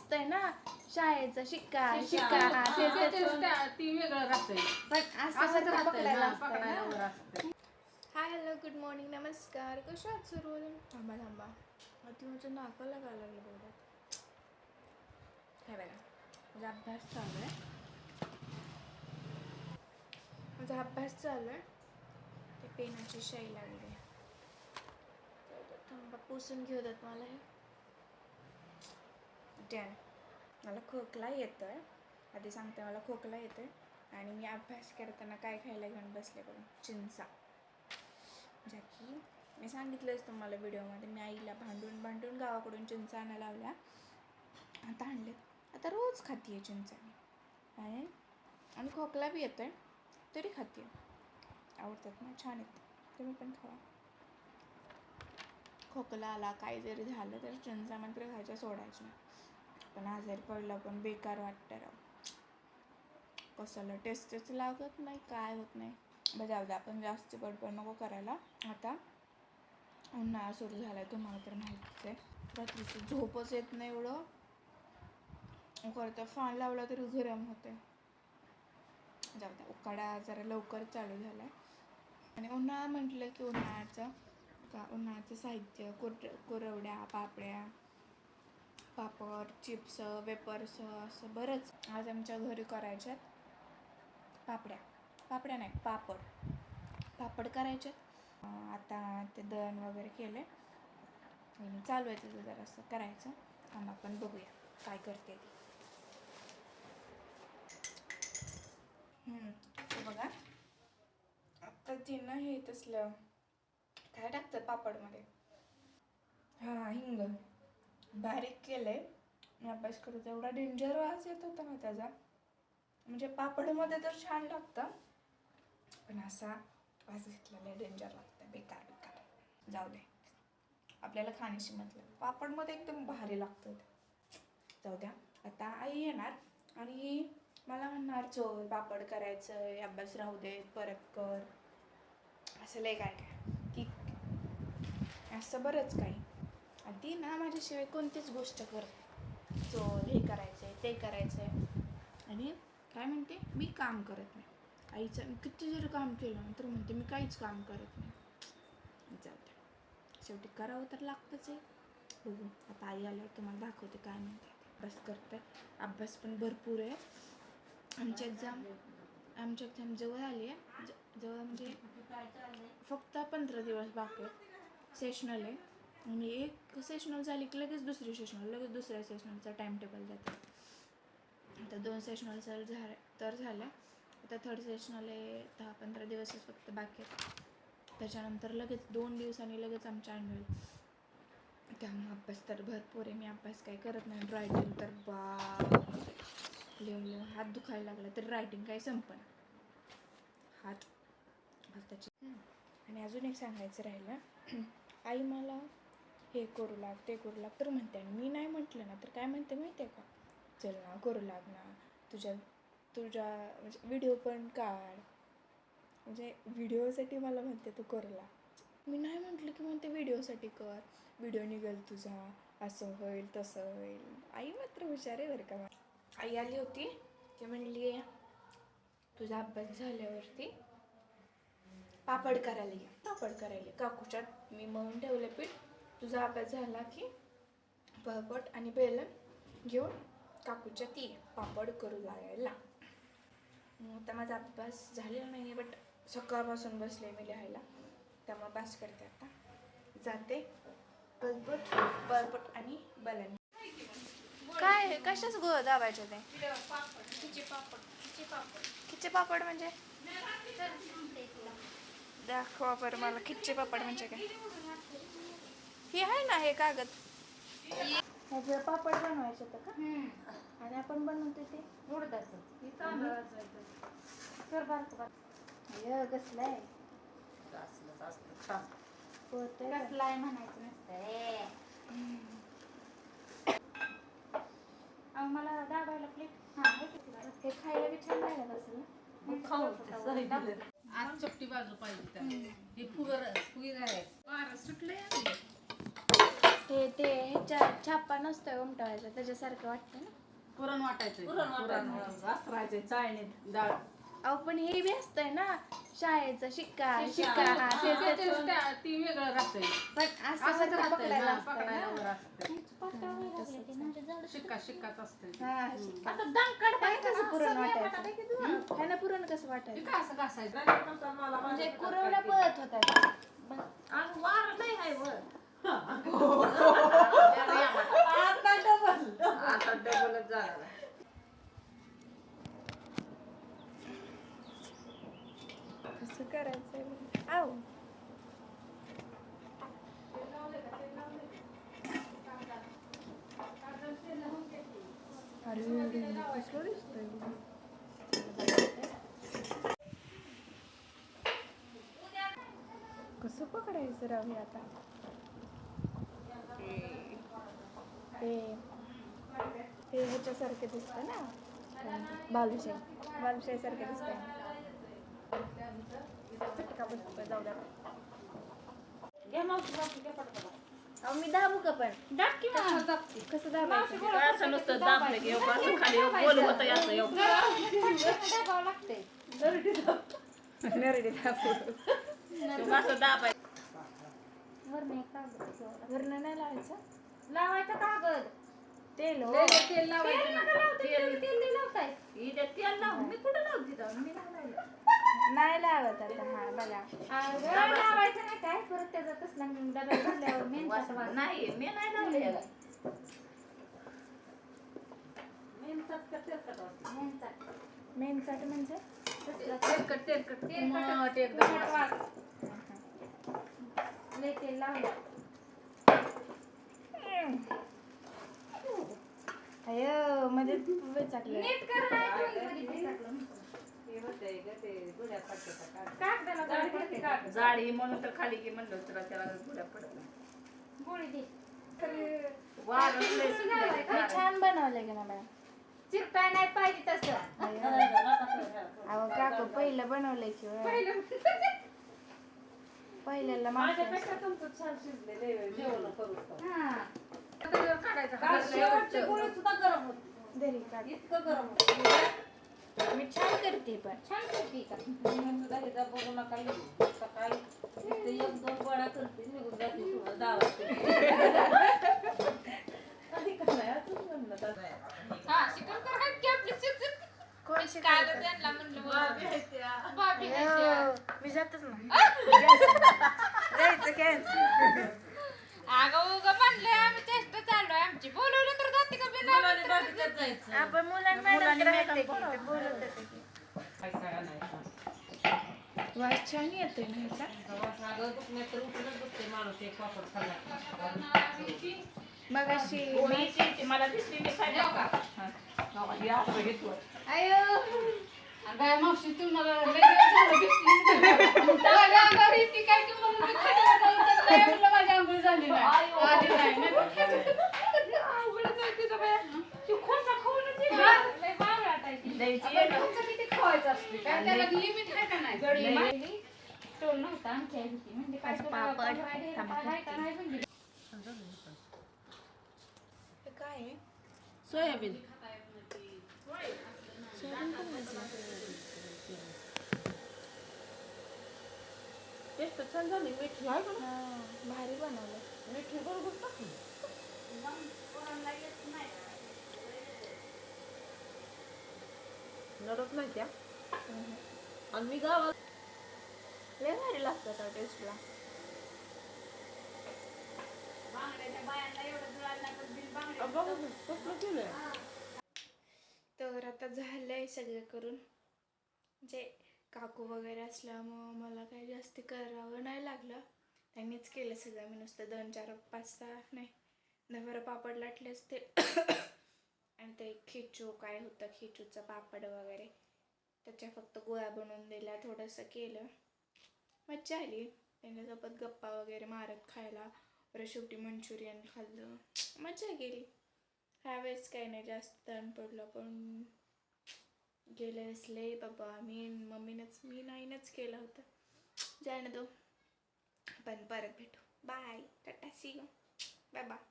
असतंय ना शाळेचा शिक्का शिक्का ती वेगळं राहतंय पण असं पकडायला असतंय. हाय हॅलो गुड मॉर्निंग नमस्कार. कशा आहात सर्व? थांबा थांबा तुमचं नाकाला काय लागलं बघा. हे बघा माझा अभ्यास चालू आहे. माझा अभ्यास चालू आहे. ते पेनाची शाई लागली. थांबा पुसून घेऊ देत मला हे. डॅन मला खोकला येतोय. आधी सांगते मला खोकला येतोय आणि मी अभ्यास करताना काय खायला घेऊन बसले बघा. चिंचा. ज्या की मी सांगितलंच तुम्हाला व्हिडिओमध्ये मी आईला भांडून गावाकडून चिंचा आणायला लावल्या. आता आणलेत. आता रोज खाते चिंचा मी आणि खोकला बी येतोय तरी खाते. आवडतात ना, छान येतं. तुम्ही पण खावा. खोकला आला काही जरी झालं तर चिंचा मात्र खायच्या सोडायचं नाही. पण आजारी पडलं पण बेकार वाटतं राव. कशाला टेस्टच लागत नाही, काय होत नाही. जाऊ द्या, आपण जास्त बडबड नको करायला. आता उन्हाळा सुरू झाला आहे, तुम्हाला तर माहितीच आहे. रात्रीची झोपच येत नाही एवढं. करता फॅन लावला तरी गरम होते. जाऊ द्या, उकाडा जरा लवकर चालू झाला आहे. आणि उन्हाळा म्हटलं की उन्हाळ्याचं साहित्य कुरवड्या, पापड्या, पापड, चिप्स, वेपर्स असं बरंच. आज आमच्या घरी करायच्यात पापड्या नाही पापड करायच्यात. आता ते दळण वगैरे केले आणि चालू आहे त्याचं जरासं करायचं. आम्ही आपण बघूया काय करते ती. ते बघा आता तिनं हे तसलं काय टाकतं पापडमध्ये. हिंग बारीक केलंय. मी अभ्यास करत एवढा डेंजर वास येत होता ना त्याचा. म्हणजे पापडमध्ये तर छान लागतं पण असा वास घेतलेला डेंजर लागतं. बेकार. जाऊ दे, आपल्याला खाण्याशी मतलब. पापडमध्ये एकदम भारी लागतं. जाऊ द्या, आता आई येणार आणि मला म्हणणार चल पापड करायचं, अभ्यास राहू दे, परत कर. असं लय काय की असं बरंच काही. ती ना माझ्याशिवाय कोणतीच गोष्ट करते. चल हे करायचंय ते करायचंय आणि काय म्हणते मी काम करत नाही. आईचं किती जरी काम केलं तर म्हणते मी काहीच काम करत नाही. जाऊ द्या, शेवटी करावं तर लागतंच आहे. बघू आता आई आल्यावर तुम्हाला दाखवते काय म्हणते. अभ्यास करते. अभ्यास पण भरपूर आहे. आमची एक्झाम जवळ आली आहे. जवळ म्हणजे फक्त 15 दिवस बाकी आहेत. सेशनल आहे आणि एक सेशनल झाली की लगेच दुसरी सेशनल, लगेच दुसऱ्या सेशनलचा टाइम टेबल जाते. आता 2 सेशनल झाल्या. आता 3rd सेशनल आहे. 10-15 दिवसच फक्त बाकी आहेत. त्याच्यानंतर लगेच 2 दिवसांनी लगेच आमच्या ॲन्युअल. त्यामुळे अभ्यास तर भरपूर आहे. मी अभ्यास काही करत नाही. रायटिंग तर लिहून हात दुखायला लागला तर रायटिंग काही संपना. हात त्याची. आणि अजून एक सांगायचं राहिलं. आई मला हे करू लाग ते करू लाग तर म्हणते आणि मी नाही म्हटलं ना तर काय म्हणते माहिती आहे का? चल ना करू लाग ना, तुझ्या म्हणजे व्हिडिओ पण काढ. म्हणजे व्हिडिओसाठी मला म्हणते तू करू लाग. मी नाही म्हटलं की म्हणते व्हिडिओसाठी कर, व्हिडिओ निघेल तुझा, असं होईल तसं होईल. आई मात्र हुशार आहे बरं का. आई आली होती ती म्हणली तुझा अभ्यास झाल्यावरती पापड करायला काकूच्यात मी मळून ठेवलं पीठ. तुझा अभ्यास झाला की पळपट आणि बेलन घेऊन काकूच्यात ये पापड करू लागायला. आता माझा अभ्यास झालेला नाही आहे बट सकाळपासून बसले मी लिहायला. त्यामुळे पास करते. आता जाते पळपट आणि बेलन. काय कशाच गोळ दाबायचे ते? खिचे पापड म्हणजे दाखवा बरं मला. खिचे पापड म्हणजे काय? हे आहे ना हे कागद, ह्याचे पापड बनवायचे होतं का? आणि आपण बनवतो ते उडदाचं. कर बारक कसलं आहे? कसलं आहे म्हणायचं नसतं. मला दाबायला प्लेट हे खायला बी छान लागत असेल ना. आज चपटी बाजू पाहिजे. हे फुगर आहे. वारं सुटलंय. ते ह्याच्या छापा नसतोय उमटवायचा त्याच्यासारखं वाटतं ना. पुरण वाटायचं पुरण वासरायचं चाळणीत डाळ. अहो पण हे बी असतंय ना शाळेचा शिक्का हा ती वेगळं राहतंय. पण असं असंच राहतंय पकडायला ना, असतंय पकडायला ना. वर असतंय. शिक्काच असतंय. हा, शिक्का. ह्यानं कसं पुरण वाटायचं? ह्यानं पुरण कसं ते वाटायचं? काय असं घासायचं म्हणजे कुरवड्या पळत होत्या. आता डबलच झाला. कसं करायचं? आव अरे कसलं दिसतंय. कसं पकडायचं राव हे आता? ते ह्याच्यासारखे दिसतं ना बालुशाही सारखे दिसतंय. फटका बसतोय जाऊ द्या. अहो मी दाबू का पण? कसं दाबायचं? असं नुसतं दाबलं की असं खाली गोल होतं असं नरडी दाबू. असं दाबायचं. वरण नाही लावायचं. लावायचं कागद. तेल हो. तेल लावायचं ना. तेल लावताय. तेल लावून मी कुठं लावते जाऊन मी लावायला. नाही लावत आता. हा बघा लावायचं नाही काय परत त्याचा तसला डबा भरल्यावर मेनचाच वास. नाही मी नाही लावले याला. मेनचाट म्हणजे तेलकट तेलकट एकदम वास. लय तेल लावलं. अयो मध्ये वेचाकलं. नीट कर नाही तुम्ही कधी कागदाला गोळी देते कागद. जाळी म्हणून तर खाली की म्हणलं तुला त्याला गुड्या पडत. गोळी दे. हे छान बनवलंय की मला. चिरताय नाही पाहिजे तसं. अहो काकू पहिलं बनवलंय की पहिल्याला माझ्यापेक्षा तुमचं छान शिजलेलं जेवण करू. हा. शेवटची गोळी सुद्धा गरम होती. दरी काढ. इतकं गरम होतं. मी छान करते पण. छान करते का? सुद्धा हिचा बघू नका लिहू. सकाळी नुसतं एक दोन गोळ्या करते निघून जाते सुद्धा दावत. हा चिकन कर की आपली चिकन. कोण काल शिकायचं? त्यांना म्हणलं भाभी अयो, मी जातच ना. जायचं कॅन्सल. अगं उगा म्हणले आम्ही चेष्टा चालू आहे आमची बोलवलं तर जाते का बिना जायचं. आपण मुलांना राहते की ते बोलत होते की. वास छान येतोय ना ह्याचा. मग अशी मला दिसली मी सांगा का अयो अगं मावशी तुम्हाला लय दिवस झालं भेटलीच नाही. माझ्या अंगावर इतकी काय की म्हणून मी खायला जाऊन तर लय आपलं माझी अंघोळ झाली नाही. आधी नाही अवघडच आहे तिचं बाया. ती खोसा खाऊनच येते. लय बाळ वाटायची. आपण खोसा किती खावायचं असते काय त्याला लिमिट आहे का नाही? गडी मारली. टोल नव्हता आमच्या इथे. म्हणजे काय पापड. काय का नाही म्हणजे. हे काय आहे? सोयाबीन सोयाबीन पण भाजलं. टेस्ट छान झाली. मिठी आहे का हा, भारी बनवलं. मिठी बरोबर टाकली. नडत नाही त्या आणि मी गावात लय भारी लागतं टेस्टला. कसलं केलंय. तर आता झालंय सगळं करून. म्हणजे काकू वगैरे असल्यामुळं मला काही जास्त करावं नाही लागलं. त्यांनीच केलं सगळं. मी नुसतं 2 4 5 6 नाही 10 पापड लाटले असते. आणि ते खिचू काय होतं खिचूचं पापड वगैरे त्याच्या फक्त गोळ्या बनवून दिल्या. थोडंसं केलं. मज्जा आली त्यांच्यासोबत गप्पा वगैरे मारत खायला. परत शेवटी मंचुरियन खाल्लं. मज्जा गेली. ह्यावेळेस काही नाही जास्त ताण पडलं. पण गेले असले बाबा मी नाहीनंच केलं होतं. जाणं दो. पण परत भेटू. Bye tata see you. Bye bye.